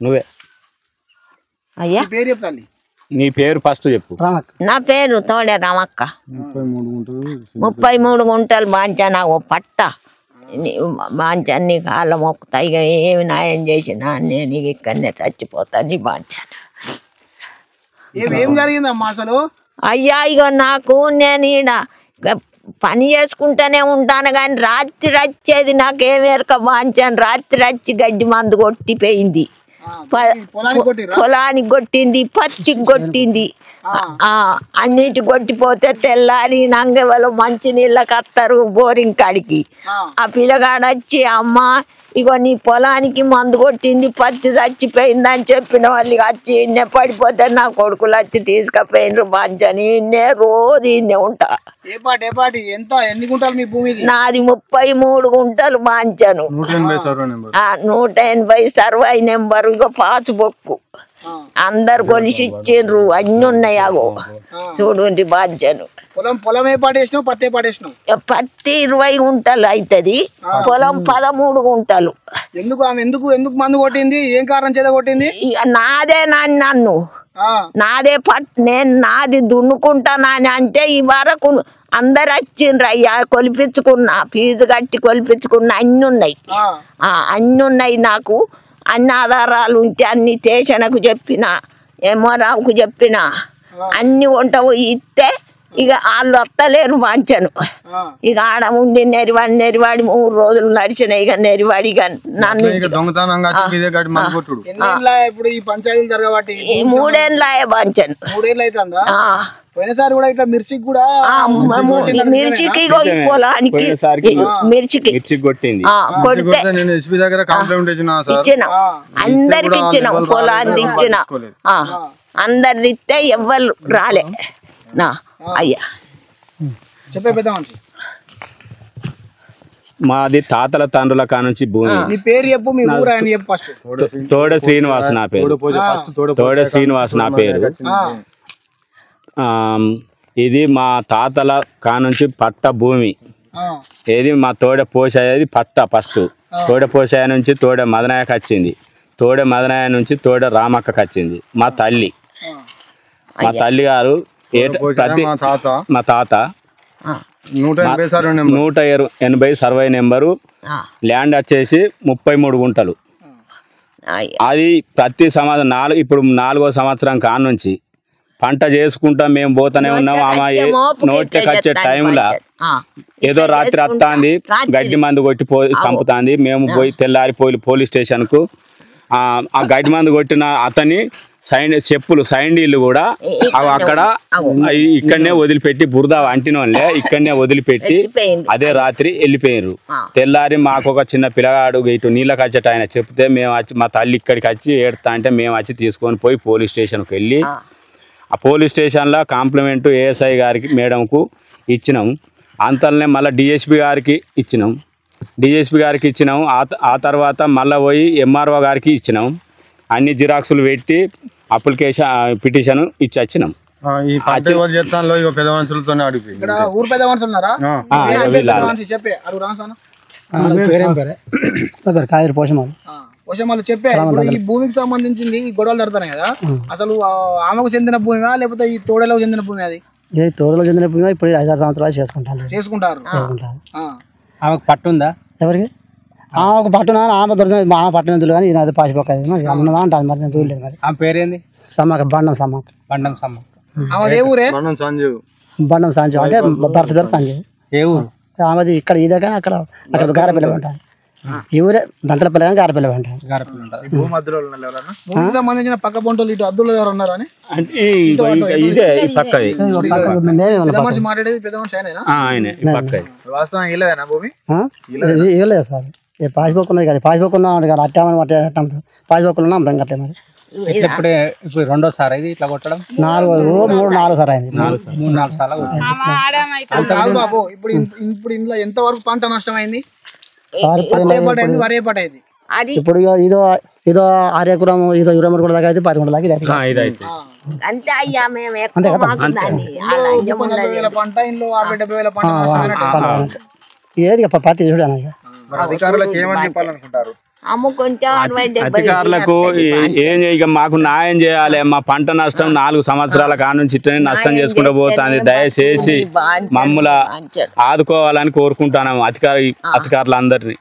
నువ్వే అయ్యా పేరు చెప్తాను. నీ పేరు ఫస్ట్ చెప్పు. నా పేరు తోడే రామక్క. 33 గుంటలు బాంచా నాకు పట్ట బాంచాన్ని కాళ్ళ మొక్కుతా. ఇక ఏమి న్యాయం చేసినా నేను ఇక ఇక్కడనే చచ్చిపోతా నీ బాంచాను. ఏం జరిగిందమ్మా అసలు? అయ్యా ఇక నాకు నేను ఈడ పని చేసుకుంటూనే ఉంటాను కానీ రాత్రి వచ్చేది నాకేమేరక బాంచాను. రాత్రి వచ్చి గడ్డి మందు కొట్టిపోయింది, పొలానికి కొట్టింది, పత్తికి కొట్టింది, అన్నిటి కొట్టిపోతే తెల్లారి నంగెవలో మంచి నీళ్ళకి వస్తారు బోరింగ్ కాడికి. ఆ పిల్లగాడు వచ్చి అమ్మ ఇగో నీ పొలానికి మందు కొట్టింది, పత్తి చచ్చిపోయింది అని చెప్పిన వాళ్ళు వచ్చి ఇన్నే పడిపోతే నా కొడుకులు వచ్చి తీసుకుపోయినరు బాంచని. ఇన్నే రోజు ఇన్నే ఉంటా. ఎన్ని గుంటలు మీ భూమి? నాది 33 గుంటలు బాంచను. 180 సర్వై నెంబరు. ఇగో పాసుబుక్ అందరు కొలిసి ఇచ్చిండ్రు, అన్ని ఉన్నాయి. అగో చూడండి బాంచను. పొలం ఏ పాట వేసినావు? పత్తి ఏ పాట వేసినావు? పత్తి 20 గుంటలు అవుతుంది, పొలం 13 గుంటలు. ఎందుకు ఆమె ఎందుకు మందు కొట్టింది? ఏం కారణం చేత కొట్టింది? నాదే నన్ను నాదే నేను నాది దున్నుకుంటానా అని అంటే ఈ వరకు అందరు వచ్చిండ్రు. అయ్యా కొలిపించుకున్నా, ఫీజు కట్టి కొలిపించుకున్నా, అన్ని ఉన్నాయి, అన్ని ఉన్నాయి. నాకు అన్ని ఆధారాలు ఉంటే అన్ని స్టేషన్కు చెప్పిన, ఎంఆర్ఓకు చెప్పిన, అన్ని వంట ఇస్తే ఇక వాళ్ళు వస్తలేరు మంచను. ఇక ఆడ ఉండి నెరివాడి 3 రోజులు నడిచినాయి. ఇక నెరివాడి నన్ను 3 ఏళ్ళ మంచను. పోయినసారి కూడా ఇట్లా మిర్చికి కూడా మిర్చికి పొలానికి మిర్చికి కొట్టింది, ఇచ్చిన అందరికి ఇచ్చినాం, పొలాన్ని ఇచ్చిన అందరిది ఇస్తే ఎవ్వరు రాలే. నా అయ్యా చెప్పే పెద్ద మనిషి. మాది తాతల తండ్రుల కానుంచి భూమి. నీ పేరు చెప్పు, మీ ఊరు ఆయన చెప్పు ఫస్ట్. తోడ శ్రీనివాస్ నా పేరు. తోడ శ్రీనివాస్ నా పేరు. ఇది మా తాతల కానుంచి పట్ట భూమి. ఏది మా తోడ పోషాయేది పట్ట. ఫస్ట్ తోడ పోషాయ నుంచి తోడ మదనాయకు వచ్చింది, తోడ మదనాయ నుంచి తోడ రామక్కకి వచ్చింది. మా తల్లి గారు మా తాత 180 సర్వై నెంబరు, ల్యాండ్ వచ్చేసి 33 గుంటలు. అది ప్రతి సంవత్సరం ఇప్పుడు 4వ సంవత్సరం కానుంచి పంట చేసుకుంటా మేము పోతానే ఉన్నాం. ఆమె నోటికి వచ్చే టైంలో ఏదో రాత్రి వస్తుంది, గడ్డి మందు కొట్టి చంపుతుంది. మేము పోయి తెల్లారి పోలీస్ స్టేషన్కు ఆ గడ్డి మందు కొట్టిన అతని చెప్పులు సైండీళ్ళు కూడా అక్కడ ఇక్కడనే వదిలిపెట్టి బురద అంటినోళ్ళే ఇక్కడనే వదిలిపెట్టి అదే రాత్రి వెళ్ళిపోయారు. తెల్లారి మాకు ఒక చిన్న పిల్లగాడు ఇటు నీళ్ళకి వచ్చేట ఆయన చెప్తే మేము వచ్చి మా తల్లి ఇక్కడికి వచ్చి ఏడుతా అంటే మేము వచ్చి తీసుకొని పోయి పోలీస్ స్టేషన్కి వెళ్ళి ఆ పోలీస్ స్టేషన్లో కాంప్లిమెంట్ ఏఎస్ఐ గారికి మేడంకు ఇచ్చినాం. అంతలోనే మళ్ళీ డిఎస్పి గారికి ఇచ్చినాం. ఆ తర్వాత మళ్ళీ పోయి ఎంఆర్ఓ గారికి ఇచ్చినాం. అన్ని జిరాక్సులు పెట్టి పిటిషన్ ఇచ్చి వచ్చినాం. పోషమాలు చెప్పే ఈ భూమికి సంబంధించింది గొడవలు జరుగుతున్నాయి కదా, అసలు ఆమెకు చెందిన భూమి లేకపోతే ఈ తోడలకు చెందిన భూమి? అది తోడలకు చెందిన భూమి. ఇప్పుడు 5-6 సంవత్సరాలు చేసుకుంటారు. ఆమెకు పట్టుందా? ఎవరికి? ఆమెకు పట్టునా? ఆమె దొరికింది, మా పట్టణం తెలియదు కానీ ఈయన పాసిపోక ఉన్నదా అంటారు. మరి నేను చూడలేదు. మరి ఆమె పేరేంది? సమ్మక్క, బండం సమ్మక్క. బండం సంజయ్ అంటే భర్త పేరు సంజయ్. ఏ ఊరు ఆమెది? ఇక్కడ ఇదే కానీ అక్కడ గారపల్లి ఉంటాను. ఈ ఊరే దంతలపల్లి కానీ గారపల్లి ఉంటాను. సంబంధించిన పక్క పొంటలు ఇటు అద్దులు ఎవరు ఉన్నారు అని మాట్లాడేది పెద్ద మనిషి ఇవ్వలేదు సార్. పాసిపోక్ ఉన్నది కదా, పాసిపోక్ ఉన్నాం కదా, అట్టామని పాసిపోక్ ఉన్నాం కట్టే. మరి ఇప్పుడు రెండోసారి ఇది ఇట్లా కొట్టడం? 4 సార్ అయింది. 3-4 సార్లు. ఇప్పుడు ఇంట్లో ఎంత వరకు పంట నష్టం అయింది? ఇప్పుడు ఇదో 6 ఎకరం, ఇదో 23 కూడా దాకా అయితే 10 గుంటల దాకా అంతే అయ్యా. మేము ఏది పత్తి చూడాలి. అధికారులకు ఏమని చెప్పాలనుకుంటారు? అమ్ముకుంటే 60-70 అధికారులకు ఏం ఇక మాకు న్యాయం చేయాలి. మా పంట నష్టం 4 సంవత్సరాల కానుంచి ఇట్లనే నష్టం చేసుకుంటూ పోతుంది. దయచేసి మమ్మల్ని ఆదుకోవాలని కోరుకుంటున్నాము అధికారులందరినీ.